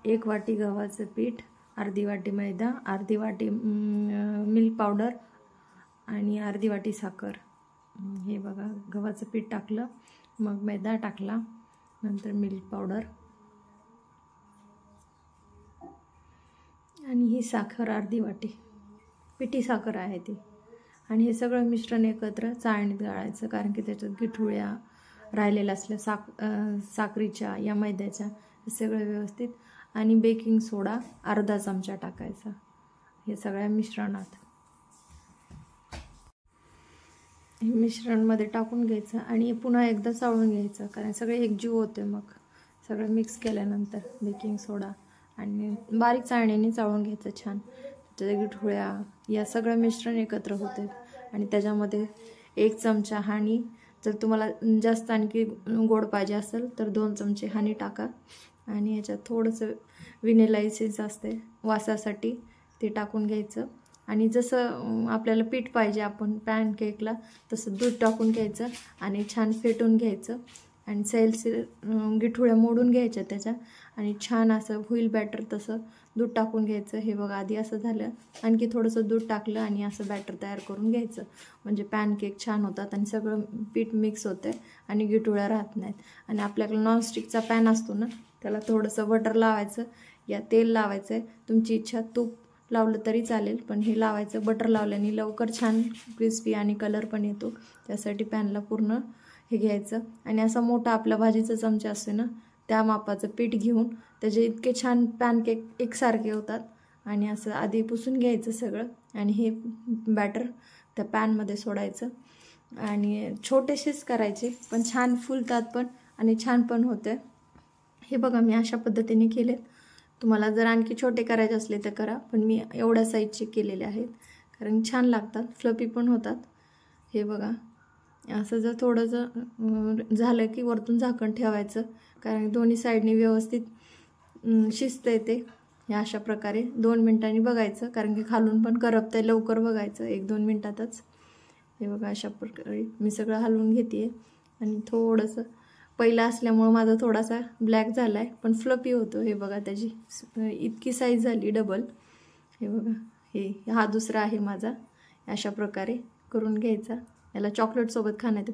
1 वाटी गव्हाचं पीठ, अर्धी वाटी मैदा, अर्धी वाटी मिल्क पावडर आणि अर्धी वाटी साखर। हे बघा गव्हाचं पीठ टाकलं, मग मैदा टाकला, नंतर मिल्क पावडर आणि ही साखर अर्धी वाटी, पिठी साखर आहे ती। आणि हे सगळं मिश्रण एकत्र चाळणीत गाळायचं, कारण की त्याच्यात गिठुळ्या राहिलेल्या असल्या साखरीच्या या मैद्याच्या, हे सगळं व्यवस्थित। आणि बेकिंग सोडा अर्धा चमचा टाकायचा हे सगळ्या मिश्रणात। हे मिश्रणमध्ये टाकून घ्यायचं आणि पुन्हा एकदा चाळून घ्यायचं, कारण सगळे एकजीव होते। मग सगळं मिक्स केल्यानंतर बेकिंग सोडा आणि बारीक चाळणीने चाळून घ्यायचं छान। त्याच्या गिठुळ्या या सगळं मिश्रण एकत्र होते। आणि त्याच्यामध्ये 1 चमचा हनी, जर तुम्हाला जास्त आणखी गोड पाहिजे असेल तर 2 चमचे हनी टाका। आणि याच्यात थोडंसं व्हॅनिला एसेन्स असते वासासाठी, ते टाकून घ्यायचं। आणि जसं आपल्याला पीठ पाहिजे आपण पॅनकेकला तसं दूध टाकून घ्यायचं आणि छान फेटून घ्यायचं। आणि सैलसर गिठुळ्या मोडून घ्यायच्या त्याच्या, आणि छान असं होईल बॅटर तसं दूध टाकून घ्यायचं। हे बघा आधी असं झालं, आणखी थोडंसं दूध टाकलं आणि असं बॅटर तयार करून घ्यायचं, म्हणजे पॅनकेक छान होतात आणि सगळं पीठ मिक्स होते आणि गिठुळ्या राहत नाहीत। आणि आपल्याकडे नॉनस्टिकचा पॅन असतो ना, त्याला थोडंसं बटर लावायचं या तेल लावायचं, तुमची इच्छा तूप लावलं तरी चालेल, पण हे लावायचं। बटर लावल्याने लवकर छान क्रिस्पी आणि कलर पण येतो, त्यासाठी पॅनला पूर्ण हे घ्यायचं। आणि असा मोठा आपला भाजीचा चमचा असतो ना, त्या मापाचं पीठ घेऊन त्याचे इतके छान पॅनकेक एकसारखे होतात। आणि असं आधी पुसून घ्यायचं सगळं आणि हे बॅटर त्या पॅनमध्ये सोडायचं आणि छोटेसेच करायचे, पण छान फुलतात पण आणि छान पण होते। हे बघा मी अशा पद्धतीने केले, तुम्हाला जर आणखी छोटे करायचे असले तर करा, पण मी एवढ्या साईजचे केलेले आहेत, कारण छान लागतात, फ्लफी पण होतात। हे बघा असं जर थोडंसं झालं की वरतून झाकण ठेवायचं, कारण दोन्ही साईडनी व्यवस्थित शिजते ते। या अशा प्रकारे 2 मिनिटांनी बघायचं, कारण की खालून पण करपतंय, लवकर बघायचं 1-2 मिनिटातच। हे बघा अशा प्रकारे मी सगळं हलवून घेते आणि थोडंसं पहिला असल्यामुळं माझा थोडासा ब्लॅक झाला आहे, पण फ्लफी होतो। हे बघा त्याची इतकी साईज झाली डबल। हे बघा हा दुसरा आहे माझा। अशा प्रकारे करून घ्यायचा, याला चॉकलेटसोबत खाण्यात